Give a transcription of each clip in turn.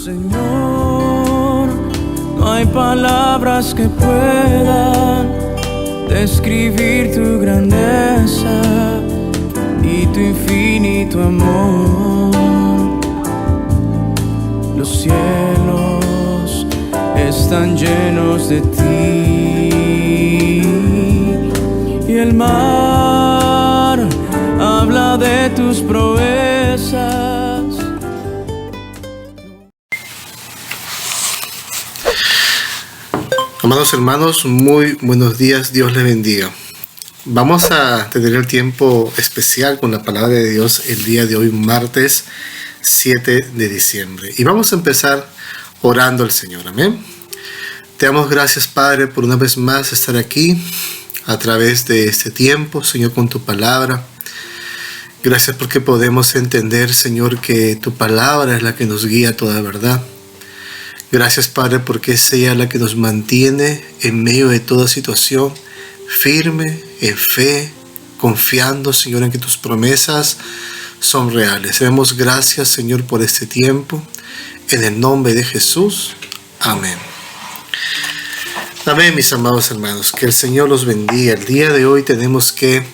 Señor, no hay palabras que puedan describir tu grandeza y tu infinito amor. Los cielos están llenos de ti y el mar habla de tus proezas. Amados hermanos, muy buenos días, Dios les bendiga. Vamos a tener el tiempo especial con la palabra de Dios el día de hoy, martes 7 de diciembre. Y vamos a empezar orando al Señor, amén. Te damos gracias, Padre, por una vez más estar aquí a través de este tiempo, Señor, con tu palabra. Gracias porque podemos entender, Señor, que tu palabra es la que nos guía a toda verdad. Gracias, Padre, porque es ella la que nos mantiene en medio de toda situación, firme, en fe, confiando, Señor, en que tus promesas son reales. Damos gracias, Señor, por este tiempo. En el nombre de Jesús. Amén. Amén, mis amados hermanos. Que el Señor los bendiga. El día de hoy tenemos que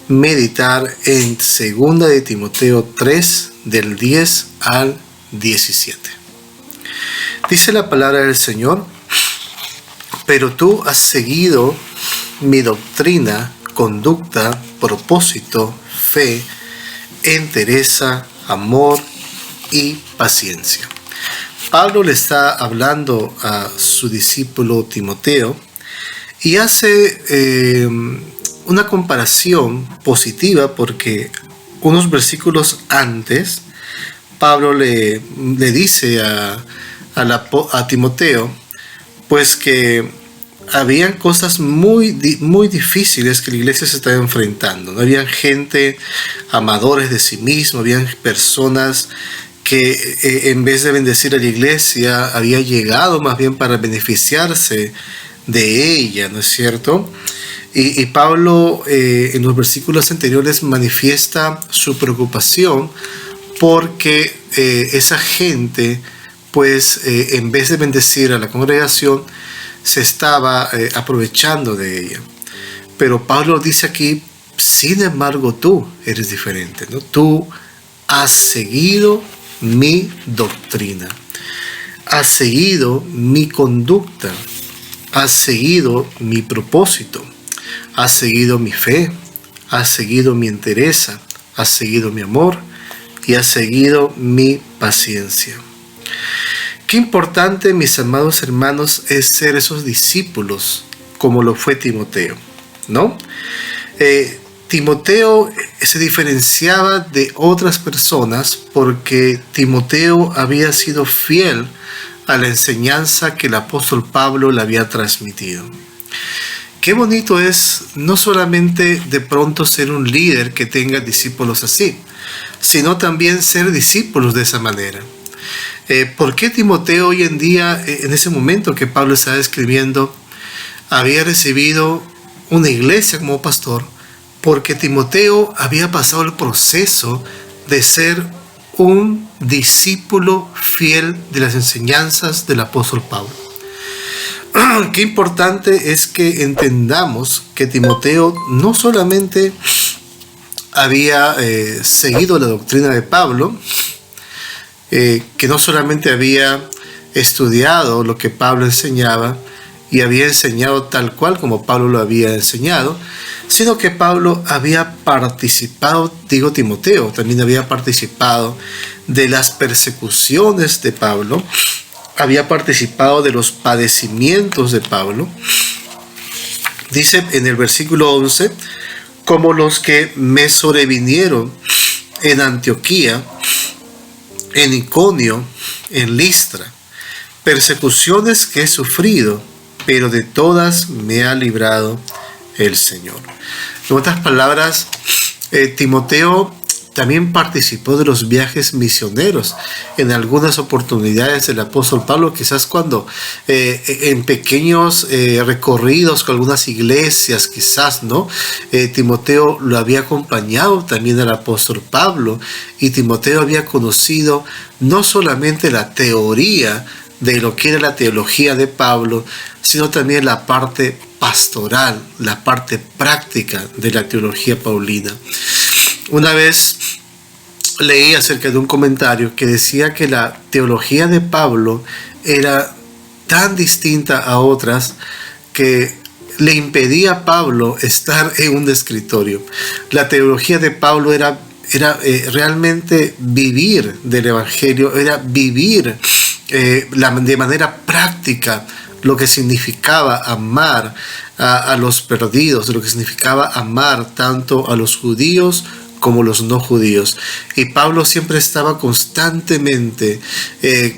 meditar en 2 de Timoteo 3, del 10 al 17. Dice la palabra del Señor: pero tú has seguido mi doctrina, conducta, propósito, fe, entereza, amor y paciencia. Pablo le está hablando a su discípulo Timoteo y hace una comparación positiva, porque unos versículos antes Pablo le dice a Timoteo pues que habían cosas muy difíciles que la iglesia se estaba enfrentando. No habían gente amadores de sí mismos, habían personas que en vez de bendecir a la iglesia había llegado más bien para beneficiarse de ella, ¿no es cierto? Y Pablo en los versículos anteriores manifiesta su preocupación porque esa gente pues en vez de bendecir a la congregación se estaba aprovechando de ella. Pero Pablo dice aquí: sin embargo tú eres diferente, ¿no? Tú has seguido mi doctrina, has seguido mi conducta, has seguido mi propósito, has seguido mi fe, has seguido mi entereza, has seguido mi amor y has seguido mi paciencia. Qué importante, mis amados hermanos, es ser esos discípulos como lo fue Timoteo, ¿no? Timoteo se diferenciaba de otras personas porque Timoteo había sido fiel a la enseñanza que el apóstol Pablo le había transmitido. Qué bonito es no solamente de pronto ser un líder que tenga discípulos así, sino también ser discípulos de esa manera. ¿Por qué Timoteo hoy en día, en ese momento que Pablo estaba escribiendo, había recibido una iglesia como pastor? Porque Timoteo había pasado el proceso de ser un discípulo fiel de las enseñanzas del apóstol Pablo. Qué importante es que entendamos que Timoteo no solamente había seguido la doctrina de Pablo, que no solamente había estudiado lo que Pablo enseñaba y había enseñado tal cual como Pablo lo había enseñado, sino que Pablo había participado, Timoteo también había participado de las persecuciones de Pablo, había participado de los padecimientos de Pablo. Dice en el versículo 11: como los que me sobrevinieron en Antioquía, en Iconio, en Listra, persecuciones que he sufrido, pero de todas me ha librado el Señor. En otras palabras, Timoteo también participó de los viajes misioneros en algunas oportunidades del apóstol Pablo, quizás cuando en pequeños recorridos con algunas iglesias, quizás, ¿no? Timoteo lo había acompañado también al apóstol Pablo, y Timoteo había conocido no solamente la teoría de lo que era la teología de Pablo, sino también la parte pastoral, la parte práctica de la teología paulina. Una vez leí acerca de un comentario que decía que la teología de Pablo era tan distinta a otras que le impedía a Pablo estar en un escritorio. La teología de Pablo era realmente vivir del evangelio, era vivir de manera práctica lo que significaba amar a los perdidos, lo que significaba amar tanto a los judíos como los no judíos. Y Pablo siempre estaba constantemente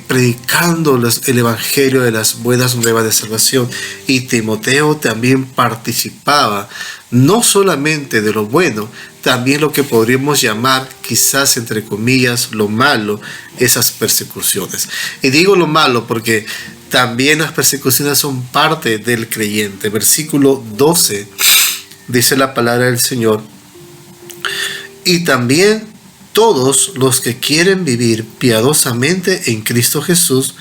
predicando el evangelio de las buenas nuevas de salvación, y Timoteo también participaba no solamente de lo bueno, también lo que podríamos llamar, quizás entre comillas, lo malo, esas persecuciones. Y digo lo malo porque también las persecuciones son parte del creyente. Versículo 12 dice la palabra del Señor: y también todos los que quieren vivir piadosamente en Cristo Jesús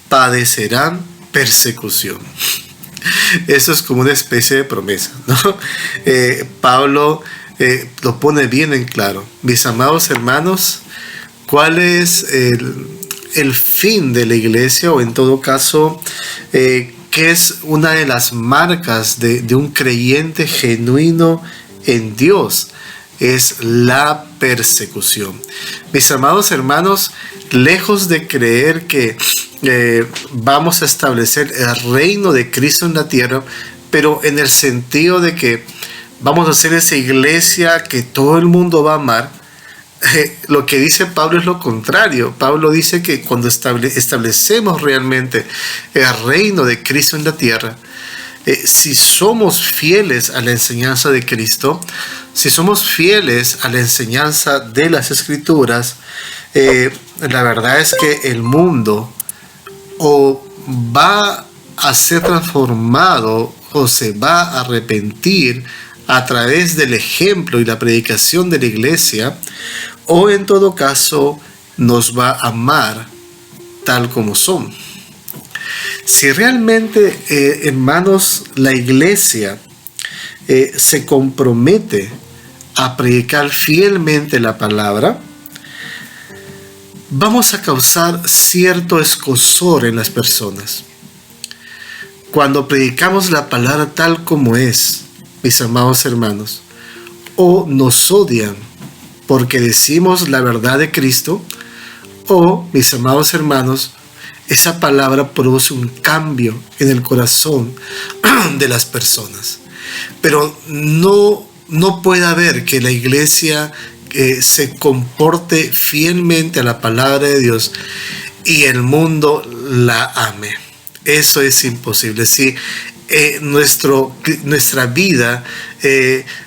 padecerán persecución. Eso es como una especie de promesa, ¿no? Pablo lo pone bien en claro. Mis amados hermanos, ¿cuál es el fin de la iglesia? O en todo caso, ¿qué es una de las marcas de un creyente genuino en Dios? Es la persecución. Mis amados hermanos, lejos de creer que vamos a establecer el reino de Cristo en la tierra, pero en el sentido de que vamos a hacer esa iglesia que todo el mundo va a amar, lo que dice Pablo es lo contrario. Pablo dice que cuando establecemos realmente el reino de Cristo en la tierra, si somos fieles a la enseñanza de Cristo, si somos fieles a la enseñanza de las Escrituras, la verdad es que el mundo o va a ser transformado o se va a arrepentir a través del ejemplo y la predicación de la iglesia, o en todo caso nos va a amar tal como son. Si realmente, hermanos, la iglesia se compromete a predicar fielmente la palabra, vamos a causar cierto escozor en las personas. Cuando predicamos la palabra tal como es, mis amados hermanos, o nos odian porque decimos la verdad de Cristo, o, mis amados hermanos, esa palabra produce un cambio en el corazón de las personas. Pero no puede haber que la iglesia se comporte fielmente a la palabra de Dios y el mundo la ame. Eso es imposible. Si nuestra vida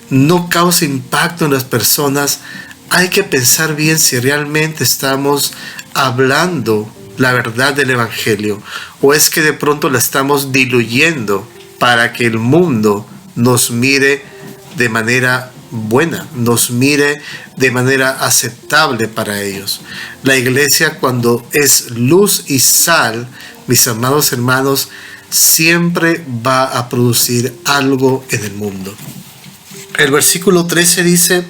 no causa impacto en las personas, hay que pensar bien si realmente estamos hablando la verdad del evangelio, o es que de pronto la estamos diluyendo para que el mundo nos mire de manera buena, nos mire de manera aceptable para ellos. La iglesia, cuando es luz y sal, mis amados hermanos, siempre va a producir algo en el mundo. El versículo 13 dice: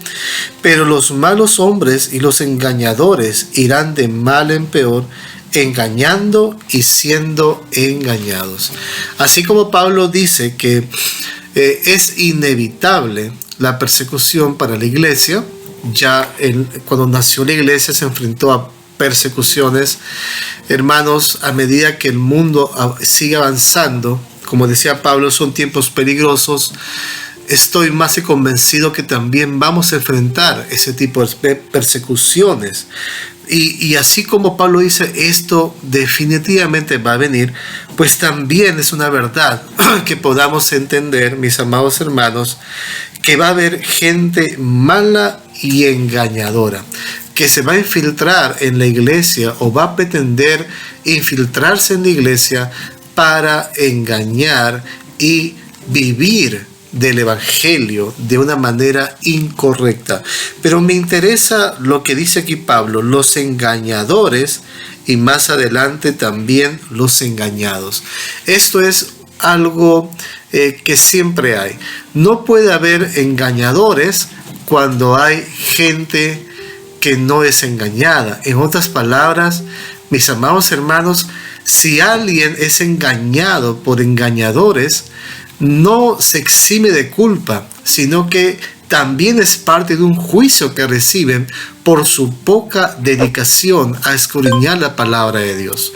pero los malos hombres y los engañadores irán de mal en peor, engañando y siendo engañados. Así como Pablo dice que es inevitable la persecución para la iglesia, ya cuando nació la iglesia se enfrentó a persecuciones. Hermanos, a medida que el mundo sigue avanzando, como decía Pablo, son tiempos peligrosos. Estoy más que convencido que también vamos a enfrentar ese tipo de persecuciones. Y así como Pablo dice, esto definitivamente va a venir, pues también es una verdad que podamos entender, mis amados hermanos, que va a haber gente mala y engañadora, que se va a infiltrar en la iglesia o va a pretender infiltrarse en la iglesia para engañar y vivir del evangelio de una manera incorrecta. Pero me interesa lo que dice aquí Pablo: los engañadores, y más adelante también los engañados. Esto es algo que siempre hay. No puede haber engañadores cuando hay gente que no es engañada. En otras palabras, mis amados hermanos, si alguien es engañado por engañadores, no se exime de culpa, sino que también es parte de un juicio que reciben por su poca dedicación a escudriñar la palabra de Dios.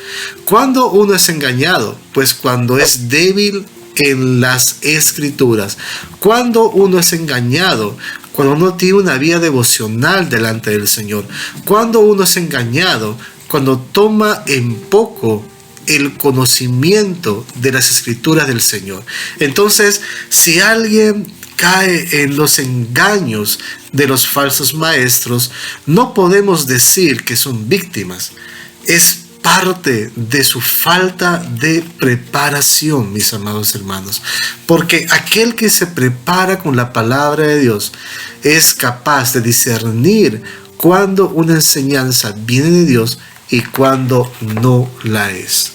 ¿Cuándo uno es engañado? Pues cuando es débil en las escrituras. ¿Cuándo uno es engañado? Cuando uno tiene una vida devocional delante del Señor. ¿Cuándo uno es engañado? Cuando toma en poco el conocimiento de las escrituras del Señor. Entonces, si alguien cae en los engaños de los falsos maestros, no podemos decir que son víctimas. Es parte de su falta de preparación, mis amados hermanos. Porque aquel que se prepara con la palabra de Dios es capaz de discernir cuando una enseñanza viene de Dios y cuando no la es.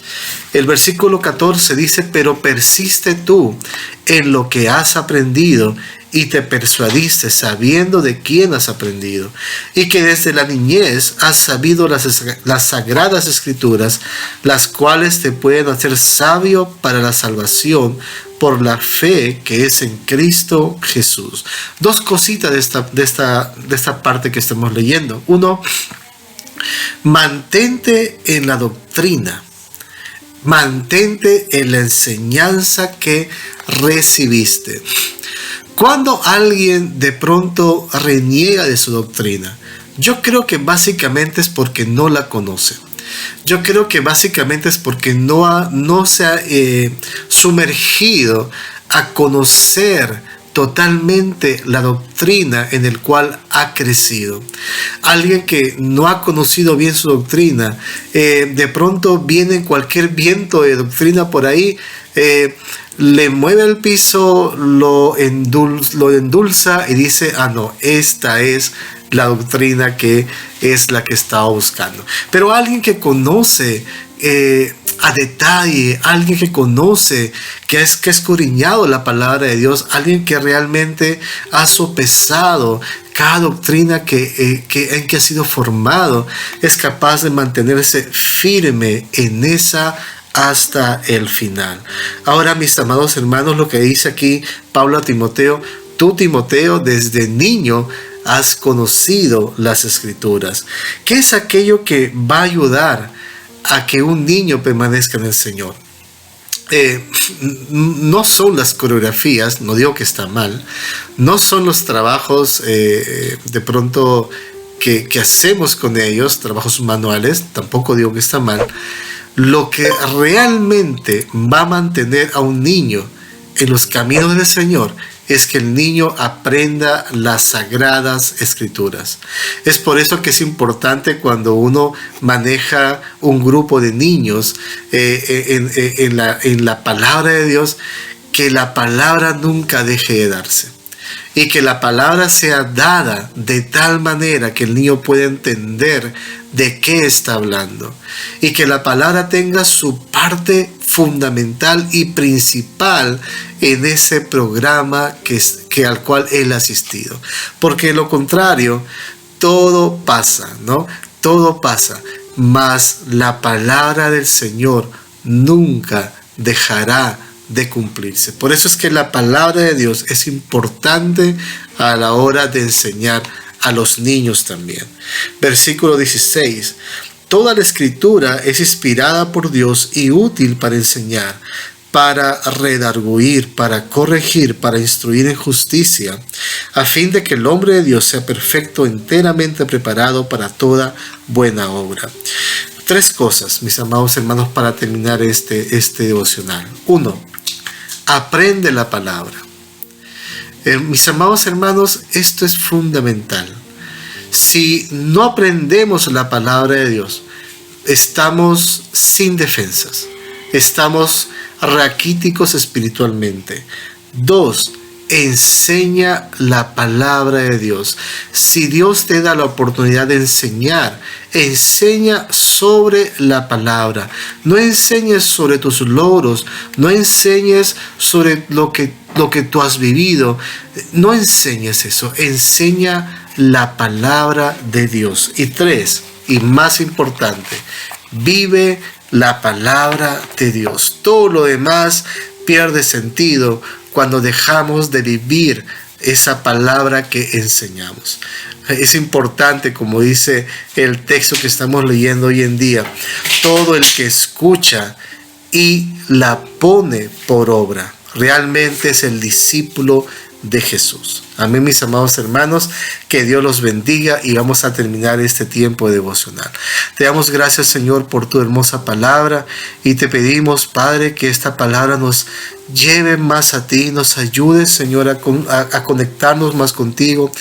El versículo 14 dice: pero persiste tú en lo que has aprendido y te persuadiste sabiendo de quién has aprendido, y que desde la niñez has sabido las sagradas escrituras, las cuales te pueden hacer sabio para la salvación por la fe que es en Cristo Jesús. Dos cositas de esta parte que estamos leyendo. Uno, mantente en la doctrina. Mantente en la enseñanza que recibiste. Cuando alguien de pronto reniega de su doctrina, yo creo que básicamente es porque no la conoce. Yo creo que básicamente es porque no se ha sumergido a conocer totalmente la doctrina en el cual ha crecido. Alguien que no ha conocido bien su doctrina, de pronto viene cualquier viento de doctrina por ahí, le mueve el piso, lo endulza y dice: ah, no, esta es la doctrina que es la que estaba buscando. Pero alguien que conoce a detalle, alguien que conoce, que ha escudriñado la palabra de Dios, alguien que realmente ha sopesado cada doctrina en que ha sido formado, es capaz de mantenerse firme en esa hasta el final. Ahora, mis amados hermanos, lo que dice aquí Pablo a Timoteo: tú, Timoteo, desde niño has conocido las escrituras. ¿Qué es aquello que va a ayudar a que un niño permanezca en el Señor? No son las coreografías, no digo que está mal, no son los trabajos de pronto que hacemos con ellos, trabajos manuales, tampoco digo que está mal. Lo que realmente va a mantener a un niño en los caminos del Señor es que el niño aprenda las sagradas escrituras. Es por eso que es importante, cuando uno maneja un grupo de niños en la palabra de Dios, que la palabra nunca deje de darse. Y que la palabra sea dada de tal manera que el niño pueda entender de qué está hablando. Y que la palabra tenga su parte fundamental y principal en ese programa al cual él ha asistido. Porque de lo contrario, todo pasa, ¿no? Todo pasa. Mas la palabra del Señor nunca dejará de cumplirse. Por eso es que la palabra de Dios es importante a la hora de enseñar a los niños también. Versículo 16. Toda la escritura es inspirada por Dios y útil para enseñar, para redarguir, para corregir, para instruir en justicia, a fin de que el hombre de Dios sea perfecto, enteramente preparado para toda buena obra. Tres cosas, mis amados hermanos, para terminar este devocional. Uno, aprende la palabra. Mis amados hermanos, esto es fundamental. Si no aprendemos la palabra de Dios, estamos sin defensas, estamos raquíticos espiritualmente. 2. Enseña la palabra de Dios. Si Dios te da la oportunidad de enseñar, enseña sobre la palabra. No enseñes sobre tus logros, no enseñes sobre lo que tú has vivido. No enseñes eso, enseña la palabra de Dios. Y 3, y más importante, vive la palabra de Dios. Todo lo demás pierde sentido cuando dejamos de vivir esa palabra que enseñamos. Es importante, como dice el texto que estamos leyendo hoy en día, todo el que escucha y la pone por obra, realmente es el discípulo de Jesús. Amén, mis amados hermanos, que Dios los bendiga y vamos a terminar este tiempo devocional. Te damos gracias, Señor, por tu hermosa palabra y te pedimos, Padre, que esta palabra nos lleve más a ti, nos ayude, Señor, a conectarnos más contigo,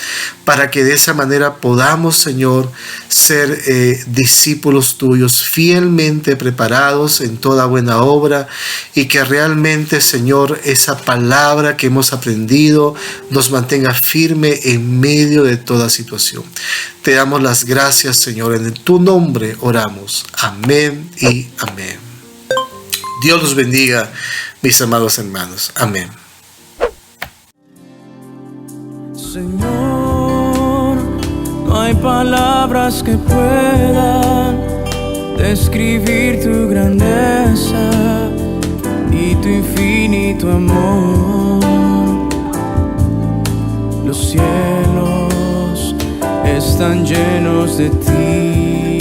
para que de esa manera podamos, Señor, ser discípulos tuyos, fielmente preparados en toda buena obra, y que realmente, Señor, esa palabra que hemos aprendido nos mantenga firme en medio de toda situación. Te damos las gracias, Señor, en tu nombre oramos. Amén y amén. Dios los bendiga, mis amados hermanos. Amén. Señor, no hay palabras que puedan describir tu grandeza y tu infinito amor. Los cielos están llenos de ti.